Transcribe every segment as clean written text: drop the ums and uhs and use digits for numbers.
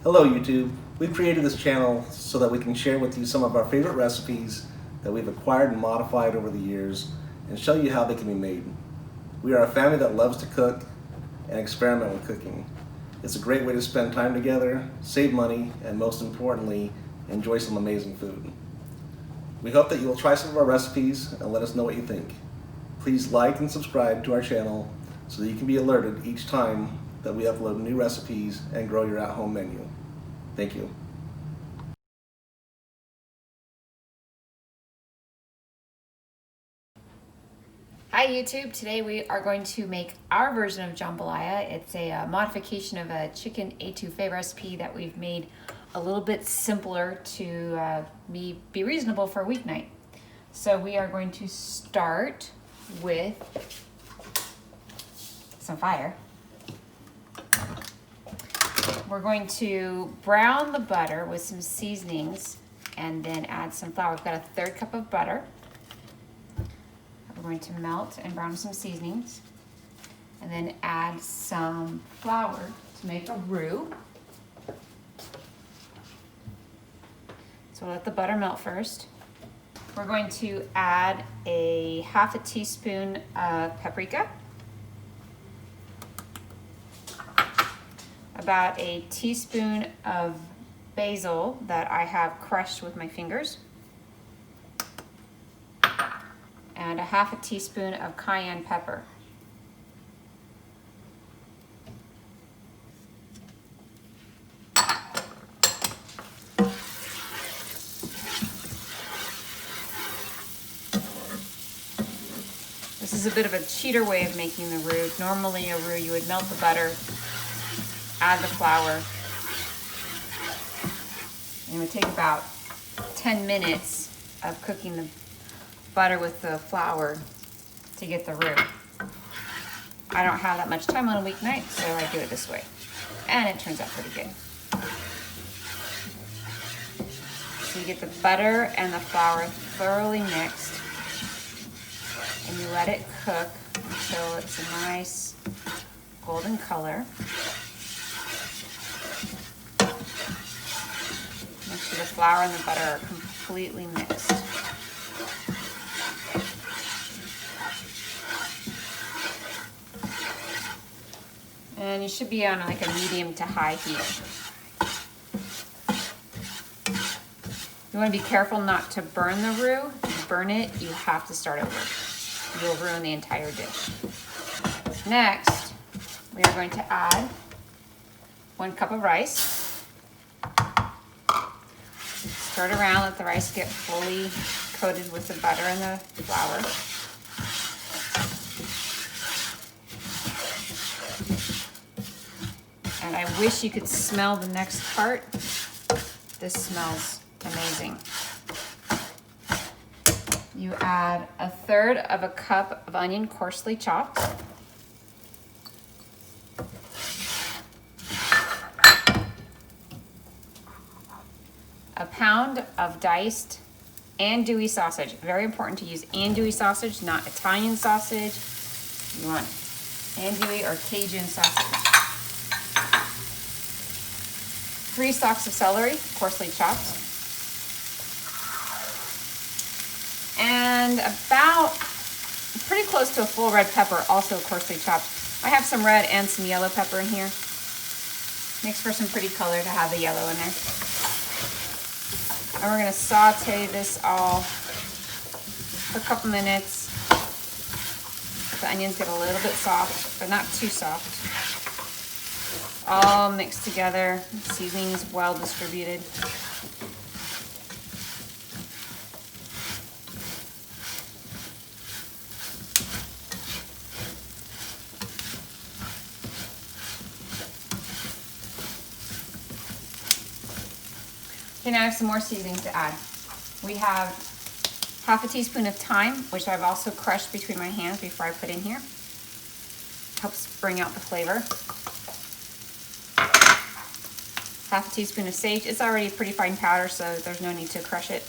Hello YouTube. We've created this channel so that we can share with you some of our favorite recipes that we've acquired and modified over the years and show you how they can be made. We are a family that loves to cook and experiment with cooking. It's a great way to spend time together, save money, and most importantly, enjoy some amazing food. We hope that you will try some of our recipes and let us know what you think. Please like and subscribe to our channel so that you can be alerted each time that we upload new recipes and grow your at-home menu. Thank you. Hi YouTube, today we are going to make our version of jambalaya. It's a modification of a chicken etouffee recipe that we've made a little bit simpler to be reasonable for a weeknight. So we are going to start with some fire. We're going to brown the butter with some seasonings and then add some flour. We've got a third cup of butter. We're going to melt and brown some seasonings and then add some flour to make a roux. So we'll let the butter melt first. We're going to add a half a teaspoon of paprika, about a teaspoon of basil that I have crushed with my fingers, and a half a teaspoon of cayenne pepper. This is a bit of a cheater way of making the roux. Normally a roux, you would melt the butter, add the flour, and it would take about 10 minutes of cooking the butter with the flour to get the roux. I don't have that much time on a weeknight, so I do it this way. And it turns out pretty good. So you get the butter and the flour thoroughly mixed, and you let it cook until it's a nice golden color. Make sure the flour and the butter are completely mixed. And you should be on like a medium to high heat. You want to be careful not to burn the roux. If you burn it, you have to start over. You'll ruin the entire dish. Next, we are going to add 1 cup of rice. Stir it around, let the rice get fully coated with the butter and the flour. And I wish you could smell the next part. This smells amazing. You add a third of a cup of onion coarsely chopped. A pound of diced andouille sausage. Very important to use andouille sausage, not Italian sausage. You want andouille or Cajun sausage. 3 stalks of celery, coarsely chopped. And about pretty close to a full red pepper, also coarsely chopped. I have some red and some yellow pepper in here. Makes for some pretty color to have the yellow in there. And we're gonna saute this all for a couple minutes. The onions get a little bit soft, but not too soft. All mixed together, seasoning is well distributed. Okay, now I have some more seasonings to add. We have half a teaspoon of thyme, which I've also crushed between my hands before I put in here. Helps bring out the flavor. Half a teaspoon of sage. It's already a pretty fine powder, so there's no need to crush it.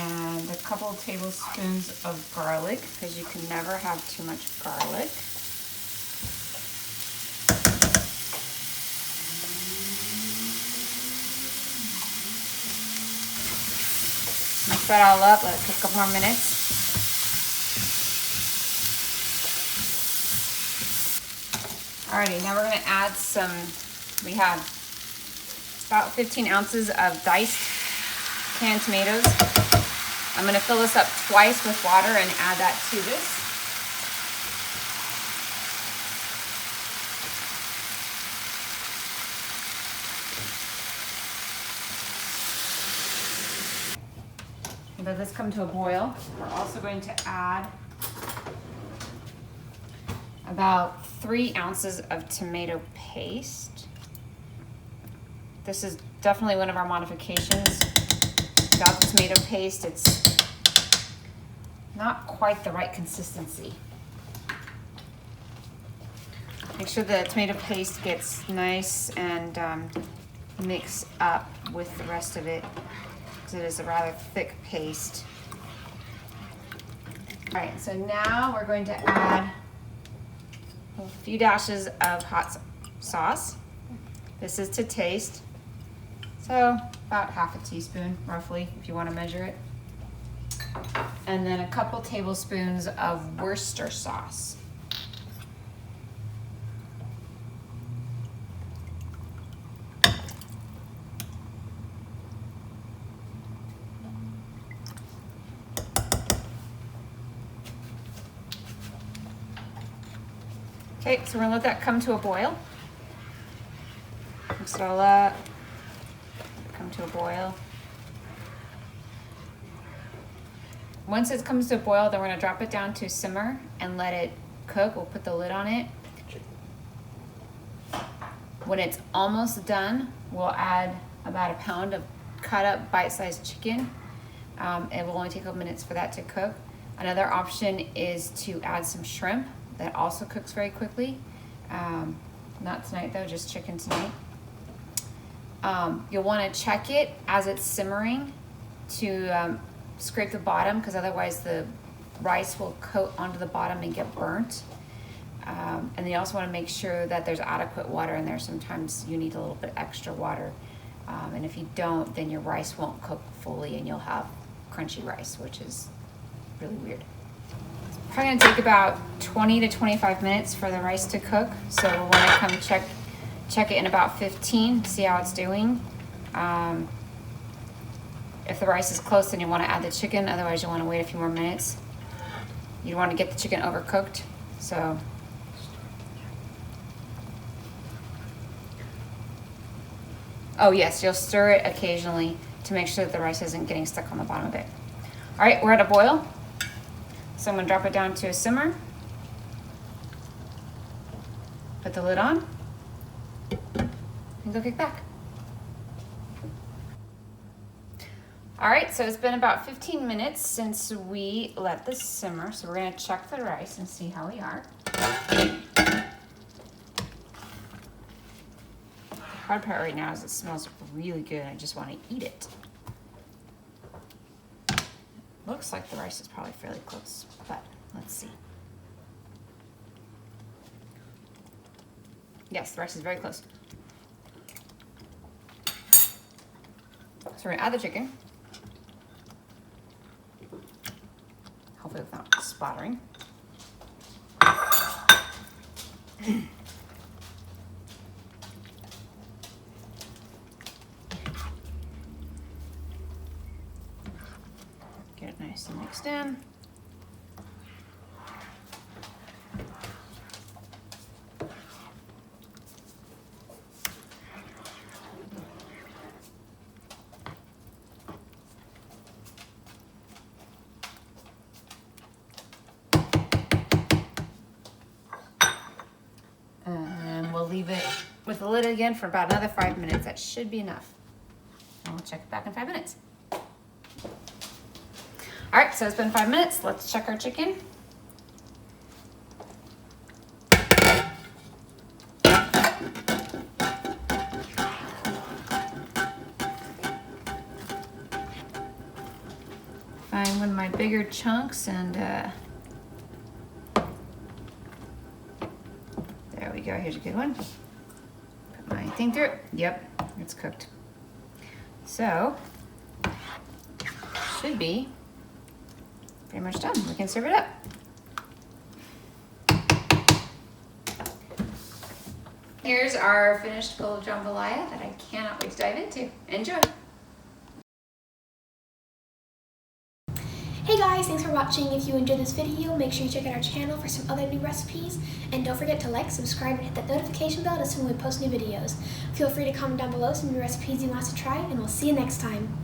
And a couple of tablespoons of garlic, because you can never have too much garlic. that all up, let it cook a couple more minutes. Alrighty, now we're gonna add some, we have about 15 ounces of diced canned tomatoes. I'm gonna fill this up twice with water and add that to this. And let this come to a boil. We're also going to add about 3 ounces of tomato paste. This is definitely one of our modifications. Without the tomato paste, it's not quite the right consistency. Make sure the tomato paste gets nice and mixed up with the rest of it, because it is a rather thick paste. All right, so now we're going to add a few dashes of hot sauce. This is to taste. So about half a teaspoon, roughly, if you want to measure it. And then a couple tablespoons of Worcestershire sauce. Okay, so we're gonna let that come to a boil. Mix it all up, come to a boil. Once it comes to a boil, then we're gonna drop it down to simmer and let it cook. We'll put the lid on it. When it's almost done, we'll add about a pound of cut up bite-sized chicken. It will only take a couple minutes for that to cook. Another option is to add some shrimp. That also cooks very quickly. Not tonight though, just chicken tonight. You'll want to check it as it's simmering to scrape the bottom, because otherwise the rice will coat onto the bottom and get burnt. And then you also want to make sure that there's adequate water in there. Sometimes you need a little bit extra water. And if you don't, then your rice won't cook fully and you'll have crunchy rice, which is really weird. Probably gonna take about 20 to 25 minutes for the rice to cook. So we'll wanna come check it in about 15, see how it's doing. If the rice is close, then you wanna add the chicken. Otherwise you'll wanna wait a few more minutes. You don't wanna get the chicken overcooked. So. Oh yes, you'll stir it occasionally to make sure that the rice isn't getting stuck on the bottom of it. All right, we're at a boil. So I'm gonna drop it down to a simmer. Put the lid on and go kick back. All right, so it's been about 15 minutes since we let this simmer. So we're gonna check the rice and see how we are. The hard part right now is it smells really good and I just wanna eat it. Looks like the rice is probably fairly close, but let's see. Yes, the rice is very close. So we're gonna add the chicken. Hopefully without splattering. Get it nice and mixed in. And we'll leave it with the lid again for about another 5 minutes. That should be enough. And we'll check it back in 5 minutes. All right, so it's been 5 minutes. Let's check our chicken. Find one of my bigger chunks and there we go. Here's a good one. Put my thing through it. Yep, it's cooked. So should be pretty much done. We can serve it up. Here's our finished bowl of jambalaya that I cannot wait to dive into. Enjoy. Hey guys, thanks for watching. If you enjoyed this video, make sure you check out our channel for some other new recipes. And don't forget to like, subscribe, and hit that notification bell to see when we post new videos. Feel free to comment down below some new recipes you want us to try, and we'll see you next time.